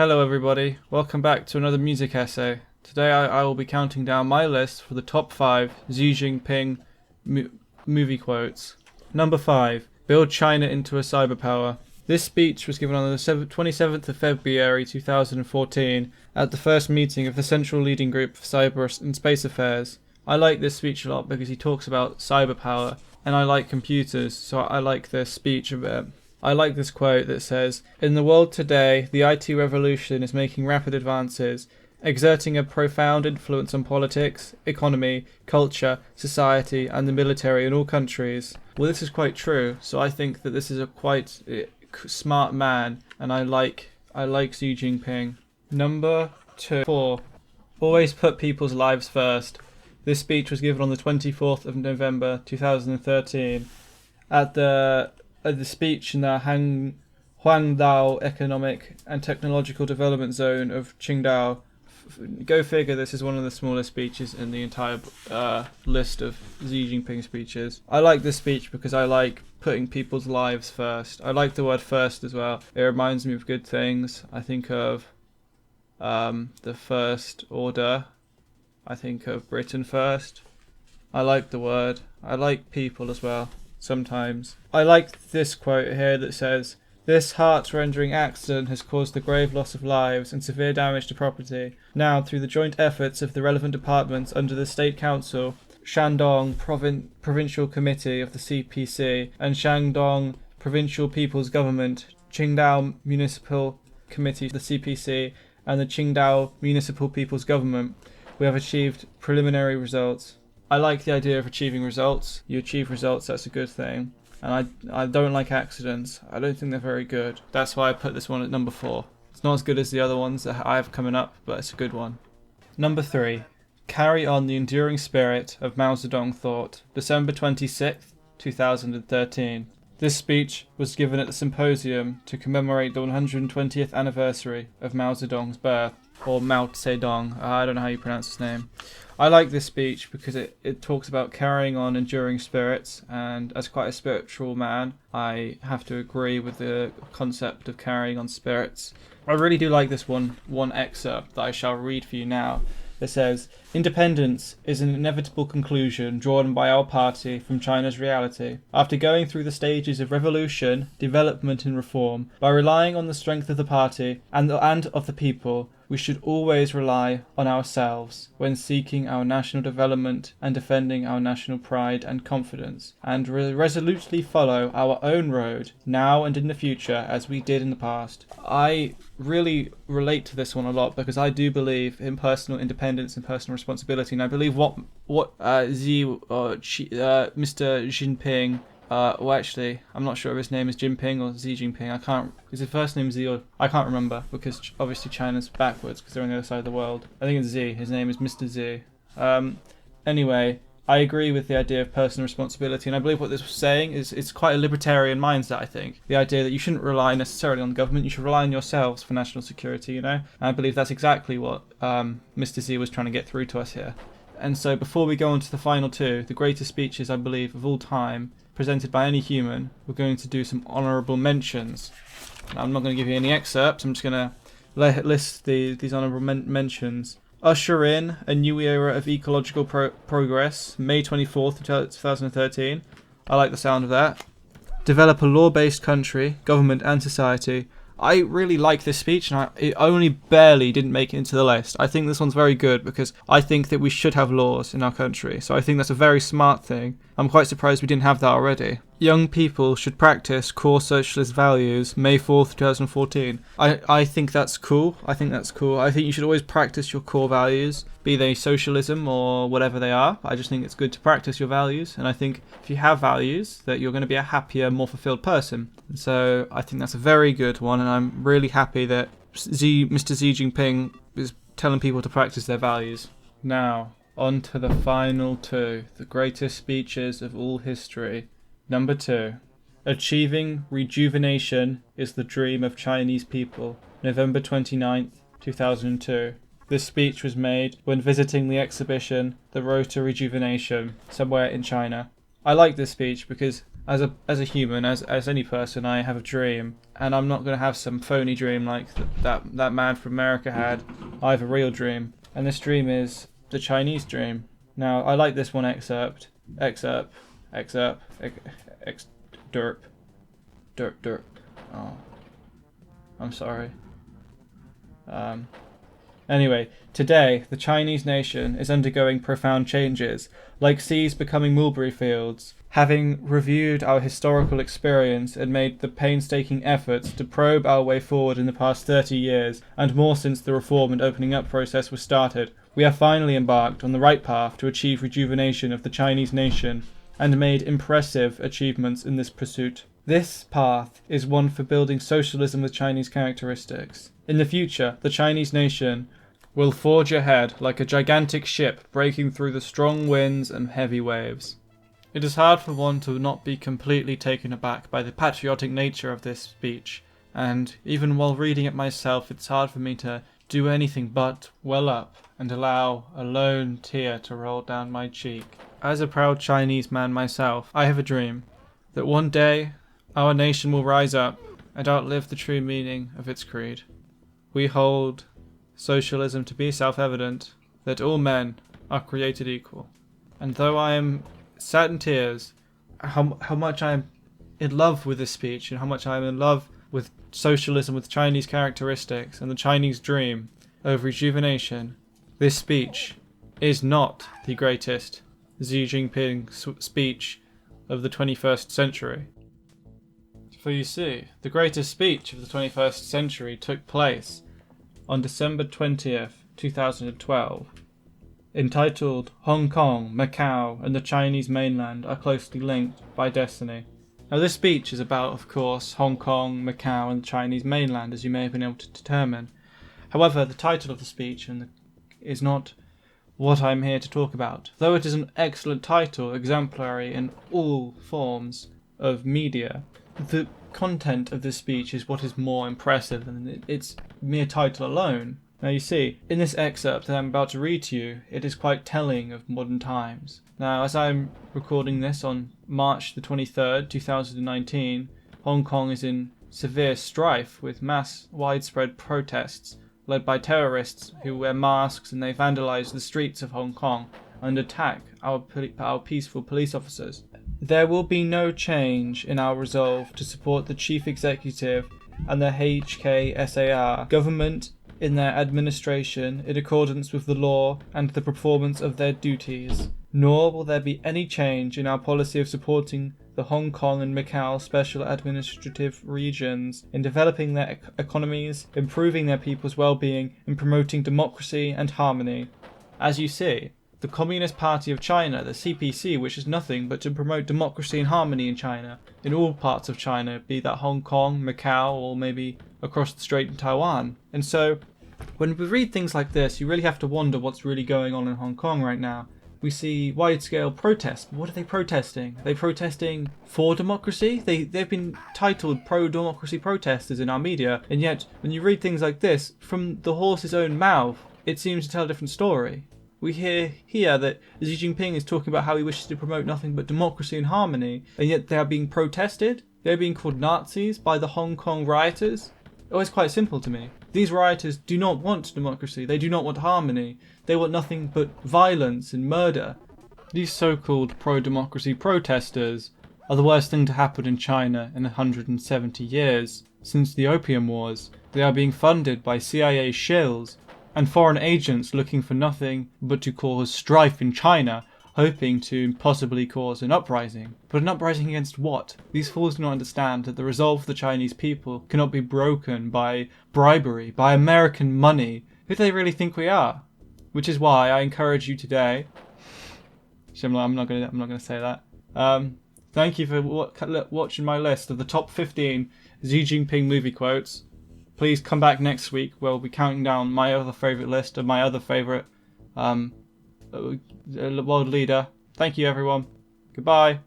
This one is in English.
Hello everybody, welcome back to another music essay. Today I will be counting down my list for the top 5 Xi Jinping movie quotes. Number 5. Build China into a cyber power. This speech was given on the 27th of February 2014 at the first meeting of the Central Leading Group for Cyber and Space Affairs. I like this speech a lot because he talks about cyber power, and I like computers, so I like this speech a bit. I like this quote that says, "In the world today, the IT revolution is making rapid advances, exerting a profound influence on politics, economy, culture, society, and the military in all countries." Well, this is quite true, so I think that this is a quite smart man, and I like Xi Jinping. Number 4. Always put people's lives first. This speech was given on the 24th of November 2013 at the speech in the Huangdao Economic and Technological Development Zone of Qingdao. Go figure, this is one of the smallest speeches in the entire list of Xi Jinping speeches. I like this speech because I like putting people's lives first. I like the word first as well. It reminds me of good things. I think of the First Order. I think of Britain first. I like the word. I like people as well. Sometimes. I like this quote here that says, "This heart-rending accident has caused the grave loss of lives and severe damage to property. Now, through the joint efforts of the relevant departments under the State Council, Shandong Provincial Committee of the CPC, and Shandong Provincial People's Government, Qingdao Municipal Committee of the CPC, and the Qingdao Municipal People's Government, we have achieved preliminary results." I like the idea of achieving results. You achieve results, that's a good thing. And I don't like accidents. I don't think they're very good. That's why I put this one at number 4. It's not as good as the other ones that I have coming up, but it's a good one. Number 3. Carry on the enduring spirit of Mao Zedong thought. December 26th, 2013. This speech was given at the symposium to commemorate the 120th anniversary of Mao Zedong's birth. Or Mao Zedong, I don't know how you pronounce his name. I like this speech because it talks about carrying on enduring spirits, and as quite a spiritual man, I have to agree with the concept of carrying on spirits. I really do like this one excerpt that I shall read for you now. It says, "Independence is an inevitable conclusion drawn by our party from China's reality. After going through the stages of revolution, development and reform, by relying on the strength of the party and of the people, we should always rely on ourselves when seeking our national development and defending our national pride and confidence, and resolutely follow our own road, now and in the future, as we did in the past." I really relate to this one a lot because I do believe in personal independence and personal responsibility, and I believe what Mr. Jinping, well, actually, I'm not sure if his name is Jinping or Xi Jinping. Is his first name Z or I can't remember because obviously China's backwards because they're on the other side of the world. I think it's Z. His name is Mr. Z. Anyway, I agree with the idea of personal responsibility, and I believe what this was saying is it's quite a libertarian mindset, I think. The idea that you shouldn't rely necessarily on the government, you should rely on yourselves for national security, you know? And I believe that's exactly what Mr. Z was trying to get through to us here. And so before we go on to the final 2, the greatest speeches, I believe, of all time, presented by any human, we're going to do some honourable mentions. Now, I'm not going to give you any excerpts, I'm just going to list these honourable mentions. Usher in a new era of ecological progress, May 24th, 2013. I like the sound of that. Develop a law-based country, government and society. I really like this speech, and it only barely didn't make it into the list. I think this one's very good because I think that we should have laws in our country. So I think that's a very smart thing. I'm quite surprised we didn't have that already. Young people should practice core socialist values, May 4th, 2014. I think that's cool. I think you should always practice your core values, be they socialism or whatever they are. I just think it's good to practice your values, and I think if you have values, that you're going to be a happier, more fulfilled person. And so I think that's a very good one, and I'm really happy that Mr. Xi Jinping is telling people to practice their values. Now, on to the final 2, the greatest speeches of all history. Number 2. Achieving rejuvenation is the dream of Chinese people. November 29th, 2002. This speech was made when visiting the exhibition The Road to Rejuvenation, somewhere in China. I like this speech because as a human, as any person, I have a dream, and I'm not going to have some phony dream like that man from America had. I have a real dream, and this dream is the Chinese dream. Now, I like this one excerpt, derp. Oh, I'm sorry. Anyway, today, the Chinese nation is undergoing profound changes, like seas becoming mulberry fields. Having reviewed our historical experience and made the painstaking efforts to probe our way forward in the past 30 years, and more since the reform and opening up process was started, we have finally embarked on the right path to achieve rejuvenation of the Chinese nation, and made impressive achievements in this pursuit. This path is one for building socialism with Chinese characteristics. In the future, the Chinese nation will forge ahead like a gigantic ship breaking through the strong winds and heavy waves. It is hard for one to not be completely taken aback by the patriotic nature of this speech, and even while reading it myself, it's hard for me to do anything but well up and allow a lone tear to roll down my cheek. As a proud Chinese man myself, I have a dream that one day our nation will rise up and outlive the true meaning of its creed. We hold socialism to be self-evident, that all men are created equal. And though I am sad in tears, how much I am in love with this speech, and how much I am in love with socialism with Chinese characteristics and the Chinese dream of rejuvenation, this speech is not the greatest Xi Jinping speech of the 21st century. For you see, the greatest speech of the 21st century took place on December 20th, 2012, entitled Hong Kong, Macau, and the Chinese mainland are closely linked by destiny. Now this speech is about, of course, Hong Kong, Macau, and the Chinese mainland, as you may have been able to determine. However, the title of the speech is not what I'm here to talk about. Though it is an excellent title, exemplary in all forms of media, the content of this speech is what is more impressive than its mere title alone. Now you see, in this excerpt that I'm about to read to you, it is quite telling of modern times. Now, as I'm recording this on March the 23rd, 2019, Hong Kong is in severe strife with mass widespread protests led by terrorists who wear masks, and they vandalize the streets of Hong Kong and attack our peaceful police officers. There will be no change in our resolve to support the Chief Executive and the HKSAR government in their administration in accordance with the law and the performance of their duties. Nor will there be any change in our policy of supporting the Hong Kong and Macau special administrative regions in developing their economies, improving their people's well-being, and promoting democracy and harmony. As you see, the Communist Party of China, the CPC, wishes nothing but to promote democracy and harmony in China, in all parts of China, be that Hong Kong, Macau, or maybe across the strait in Taiwan. And so, when we read things like this, you really have to wonder what's really going on in Hong Kong right now. We see wide-scale protests. What are they protesting? Are they protesting for democracy? They've been titled pro-democracy protesters in our media, and yet, when you read things like this, from the horse's own mouth, it seems to tell a different story. We hear here that Xi Jinping is talking about how he wishes to promote nothing but democracy and harmony, and yet they are being protested? They're being called Nazis by the Hong Kong rioters? Oh, it's quite simple to me. These rioters do not want democracy. They do not want harmony. They want nothing but violence and murder. These so-called pro-democracy protesters are the worst thing to happen in China in 170 years. Since the Opium Wars, they are being funded by CIA shills and foreign agents looking for nothing but to cause strife in China, hoping to possibly cause an uprising. But an uprising against what? These fools do not understand that the resolve of the Chinese people cannot be broken by bribery, by American money. Who do they really think we are? Which is why I encourage you today. I'm not gonna say that. Thank you for watching my list of the top 15 Xi Jinping movie quotes. Please come back next week where we'll be counting down my other favourite list of my other favourite world leader. Thank you, everyone. Goodbye.